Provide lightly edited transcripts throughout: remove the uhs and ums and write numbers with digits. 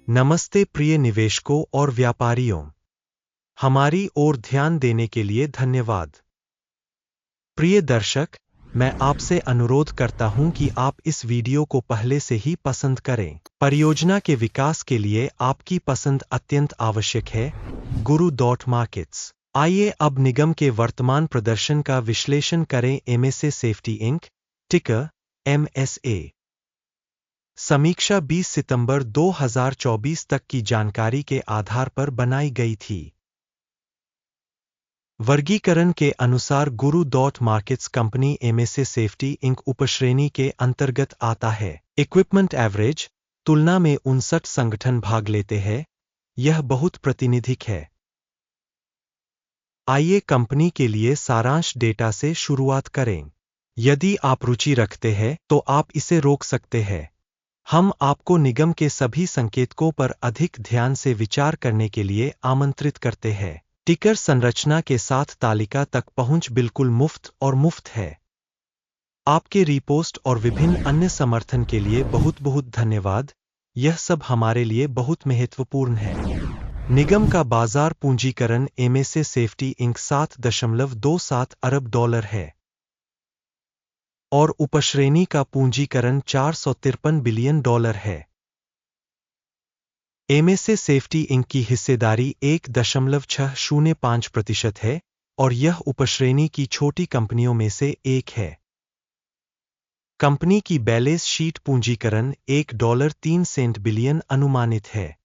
नमस्ते प्रिय निवेशकों और व्यापारियों, हमारी ओर ध्यान देने के लिए धन्यवाद। प्रिय दर्शक, मैं आपसे अनुरोध करता हूं कि आप इस वीडियो को पहले से ही पसंद करें। परियोजना के विकास के लिए आपकी पसंद अत्यंत आवश्यक है। गुरु मार्केट्स। आइए अब निगम के वर्तमान प्रदर्शन का विश्लेषण करें। एमएसए सेफ्टी इंक, टिकर MSA। समीक्षा 20 सितंबर 2024 तक की जानकारी के आधार पर बनाई गई थी। वर्गीकरण के अनुसार Guru markets company MSA safety inc उपश्रेणी के अंतर्गत आता है। इक्विपमेंट एवरेज तुलना में 59 संगठन भाग लेते हैं। यह बहुत प्रातिनिधिक है। आइए कंपनी के लिए सारांश डेटा से शुरुआत करें। यदि आप रुचि रखते हैं तो आप इसे रोक सकते हैं। हम आपको निगम के सभी संकेतकों पर अधिक ध्यान से विचार करने के लिए आमंत्रित करते हैं। टिकर संरचना के साथ तालिका तक पहुंच बिल्कुल मुफ्त और मुफ्त है। आपके रीपोस्ट और विभिन्न अन्य समर्थन के लिए बहुत बहुत धन्यवाद। यह सब हमारे लिए बहुत महत्वपूर्ण है। निगम का बाजार पूंजीकरण MSA सेफ्टी इंक $7.27 अरब है और उपश्रेणी का पूंजीकरण $453 बिलियन है। MSA सेफ्टी इंक की हिस्सेदारी 1.605% है और यह उपश्रेणी की छोटी कंपनियों में से एक है। कंपनी की बैलेंस शीट पूंजीकरण $1.03 बिलियन अनुमानित है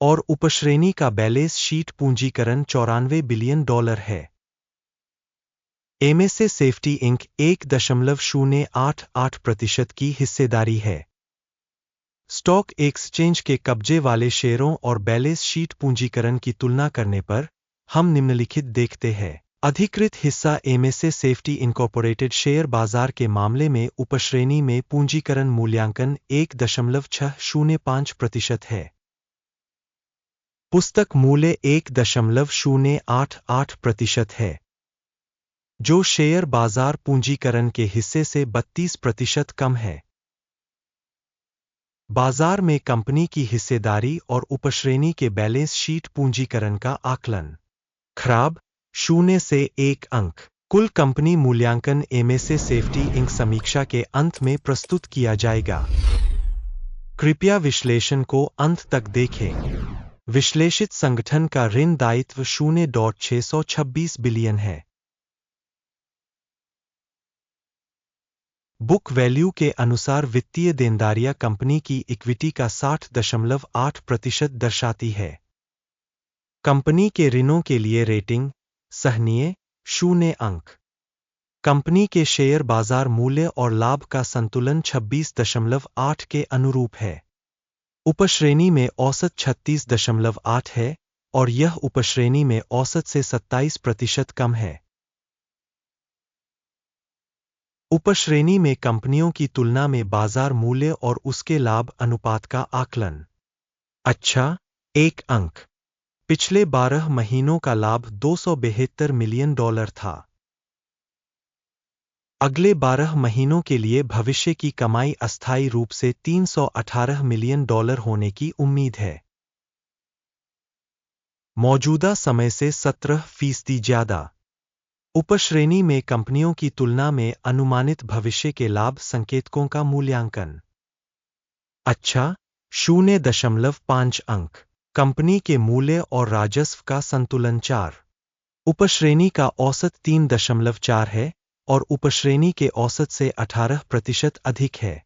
और उपश्रेणी का बैलेंस शीट पूंजीकरण $94 बिलियन है। MSA सेफ्टी इंक 1.088% की हिस्सेदारी है। स्टॉक एक्सचेंज के कब्जे वाले शेयरों और बैलेंस शीट पूंजीकरण की तुलना करने पर हम निम्नलिखित देखते हैं। अधिकृत हिस्सा MSA सेफ्टी इनकॉर्पोरेटेड शेयर बाजार के मामले में उपश्रेणी में पूंजीकरण मूल्यांकन 1.605% है। पुस्तक मूल्य 1.088% है, जो शेयर बाजार पूंजीकरण के हिस्से से 32% कम है। बाजार में कंपनी की हिस्सेदारी और उपश्रेणी के बैलेंस शीट पूंजीकरण का आकलन। खराब 0 से 1 अंक। कुल कंपनी मूल्यांकन MSA सेफ्टी इंक समीक्षा के अंत में प्रस्तुत किया जाएगा। कृपया विश्लेषण को अंत तक देखें। विश्लेषित संगठन का ऋण दायित्व 0.626 बिलियन है। बुक वैल्यू के अनुसार वित्तीय देनदारियां कंपनी की इक्विटी का 60.8% दर्शाती है। कंपनी के ऋणों के लिए रेटिंग सहनीय 0 अंक। कंपनी के शेयर बाजार मूल्य और लाभ का संतुलन 26.8 के अनुरूप है। उपश्रेणी में औसत 36.8 है और यह उपश्रेणी में औसत से 27% कम है। उपश्रेणी में कंपनियों की तुलना में बाजार मूल्य और उसके लाभ अनुपात का आकलन। अच्छा, 1 अंक। पिछले 12 महीनों का लाभ $272 मिलियन था। अगले 12 महीनों के लिए भविष्य की कमाई अस्थायी रूप से $318 मिलियन होने की उम्मीद है। मौजूदा समय से 17% ज्यादा। उपश्रेणी में कंपनियों की तुलना में अनुमानित भविष्य के लाभ संकेतकों का मूल्यांकन। अच्छा, 0.5 अंक। कंपनी के मूल्य और राजस्व का संतुलन 4। उपश्रेणी का औसत 3.4 है और उपश्रेणी के औसत से 18% अधिक है।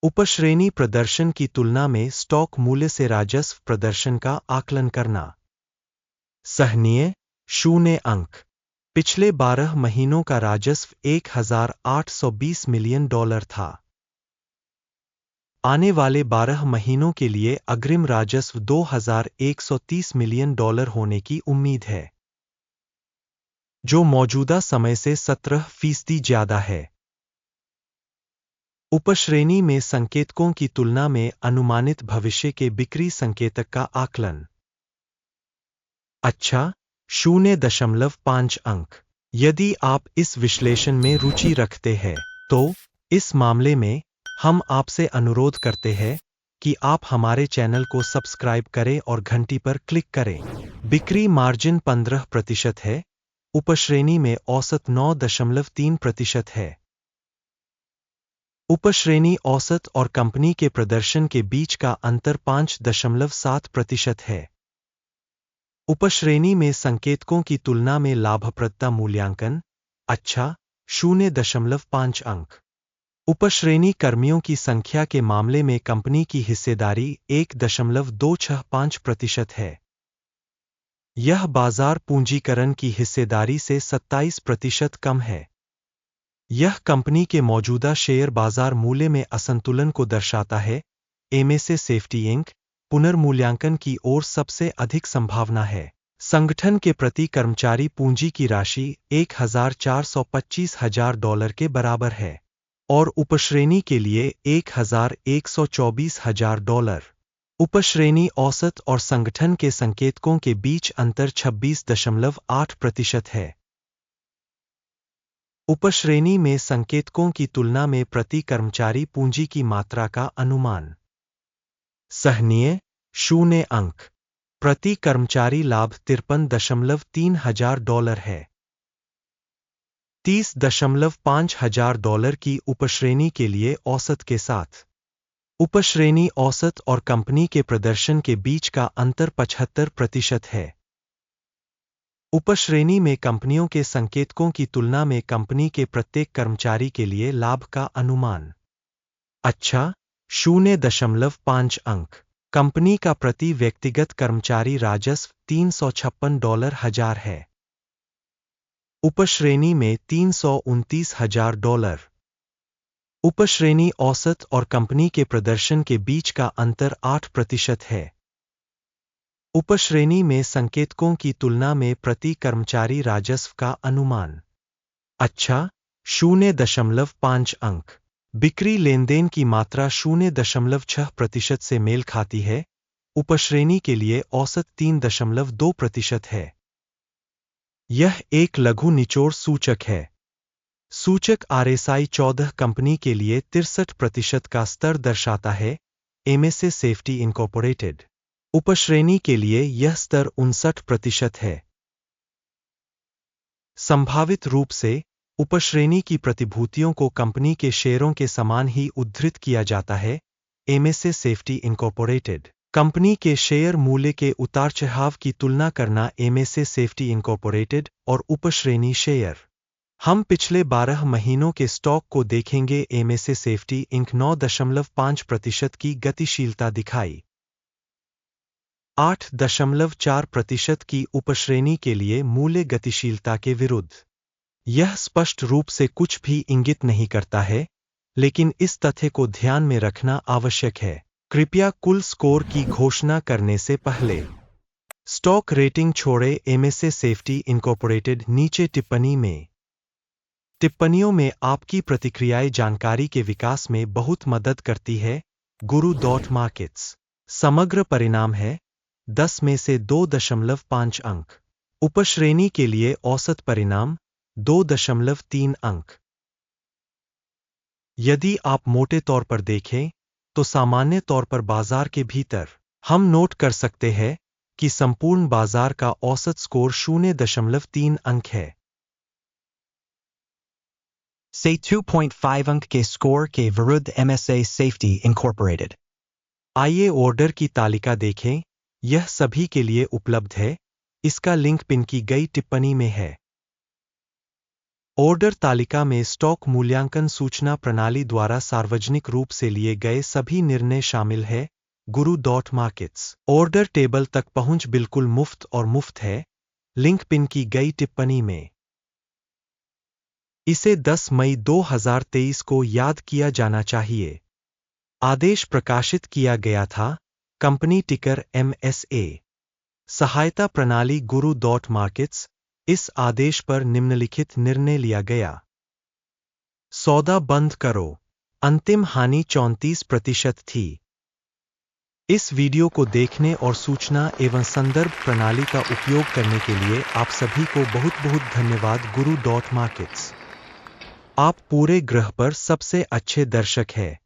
उपश्रेणी प्रदर्शन की तुलना में स्टॉक मूल्य से राजस्व प्रदर्शन का आकलन करना। सहनीय 0 अंक। पिछले 12 महीनों का राजस्व $1,820 मिलियन था। आने वाले 12 महीनों के लिए अग्रिम राजस्व $2,130 मिलियन होने की उम्मीद है, जो मौजूदा समय से 17% ज्यादा है। उपश्रेणी में संकेतकों की तुलना में अनुमानित भविष्य के बिक्री संकेतक का आकलन। अच्छा, 0.5 अंक। यदि आप इस विश्लेषण में रुचि रखते हैं तो इस मामले में हम आपसे अनुरोध करते हैं कि आप हमारे चैनल को सब्सक्राइब करें और घंटी पर क्लिक करें। बिक्री मार्जिन 15% है, उपश्रेणी में औसत 9.3% है। उपश्रेणी औसत और कंपनी के प्रदर्शन के बीच का अंतर 5.7% है। उपश्रेणी में संकेतकों की तुलना में लाभप्रदता मूल्यांकन अच्छा 0.5 अंक। उपश्रेणी कर्मियों की संख्या के मामले में कंपनी की हिस्सेदारी 1.265% है। यह बाजार पूंजीकरण की हिस्सेदारी से 27% कम है। यह कंपनी के मौजूदा शेयर बाजार मूल्य में असंतुलन को दर्शाता है। एमएसए सेफ्टी इंक पुनर्मूल्यांकन की ओर सबसे अधिक संभावना है। संगठन के प्रति कर्मचारी पूंजी की राशि $1,425,000 के बराबर है और उपश्रेणी के लिए $1,124,000। उपश्रेणी औसत और संगठन के संकेतकों के बीच अंतर 26.8% है। उपश्रेणी में संकेतकों की तुलना में प्रति कर्मचारी पूंजी की मात्रा का अनुमान। सहनीय 0 अंक। प्रति कर्मचारी लाभ $53,300 है। $30,500 की उपश्रेणी के लिए औसत के साथ। उपश्रेणी औसत और कंपनी के प्रदर्शन के बीच का अंतर 75% है। उपश्रेणी में कंपनियों के संकेतकों की तुलना में कंपनी के प्रत्येक कर्मचारी के लिए लाभ का अनुमान। अच्छा 0.5 अंक। कंपनी का प्रति व्यक्तिगत कर्मचारी राजस्व $356,000 है। उपश्रेणी में $329,000। उपश्रेणी औसत और कंपनी के प्रदर्शन के बीच का अंतर 8% है। उपश्रेणी में संकेतकों की तुलना में प्रति कर्मचारी राजस्व का अनुमान। अच्छा 0.5 अंक। बिक्री लेनदेन की मात्रा 0.6% से मेल खाती है। उपश्रेणी के लिए औसत 3.2% है। यह एक लघु निचोड़ सूचक है। सूचक RSI 14 कंपनी के लिए 63% का स्तर दर्शाता है। एमएसए सेफ्टी इनकॉर्पोरेटेड उपश्रेणी के लिए यह स्तर 59% है। संभावित रूप से उपश्रेणी की प्रतिभूतियों को कंपनी के शेयरों के समान ही उद्धृत किया जाता है। एमएसए सेफ्टी इनकॉर्पोरेटेड कंपनी के शेयर मूल्य के उतार चढ़ाव की तुलना करना। एमएसए सेफ्टी इनकॉर्पोरेटेड और उपश्रेणी शेयर। हम पिछले 12 महीनों के स्टॉक को देखेंगे। एमएसए सेफ्टी इंक 9.5% की गतिशीलता दिखाई। 8.4% की उपश्रेणी के लिए मूल्य गतिशीलता के विरुद्ध। यह स्पष्ट रूप से कुछ भी इंगित नहीं करता है, लेकिन इस तथ्य को ध्यान में रखना आवश्यक है। कृपया कुल स्कोर की घोषणा करने से पहले स्टॉक रेटिंग छोड़े। एमएसए सेफ्टी इनकॉर्पोरेटेड नीचे टिप्पणी में। टिप्पणियों में आपकी प्रतिक्रियाएं जानकारी के विकास में बहुत मदद करती है। Guru.markets समग्र परिणाम है 10 में से 2.5 अंक। उपश्रेणी के लिए औसत परिणाम 2.3 अंक। यदि आप मोटे तौर पर देखें तो सामान्य तौर पर बाजार के भीतर हम नोट कर सकते हैं कि संपूर्ण बाजार का औसत स्कोर 0.3 अंक है। से 2.5 अंक के स्कोर के विरुद्ध एमएसए सेफ्टी इनकॉर्पोरेटेड। आइए ऑर्डर की तालिका देखें। यह सभी के लिए उपलब्ध है। इसका लिंक पिन की गई टिप्पणी में है। ऑर्डर तालिका में स्टॉक मूल्यांकन सूचना प्रणाली द्वारा सार्वजनिक रूप से लिए गए सभी निर्णय शामिल है। Guru.markets ऑर्डर टेबल तक पहुंच बिल्कुल मुफ्त और मुफ्त है। लिंक पिन की गई टिप्पणी में। इसे 10 मई 2023 को याद किया जाना चाहिए। आदेश प्रकाशित किया गया था। कंपनी टिकर MSA। सहायता प्रणाली Guru.markets। इस आदेश पर निम्नलिखित निर्णय लिया गया। सौदा बंद करो। अंतिम हानि 34% थी। इस वीडियो को देखने और सूचना एवं संदर्भ प्रणाली का उपयोग करने के लिए आप सभी को बहुत बहुत धन्यवाद। Guru.markets आप पूरे ग्रह पर सबसे अच्छे दर्शक हैं।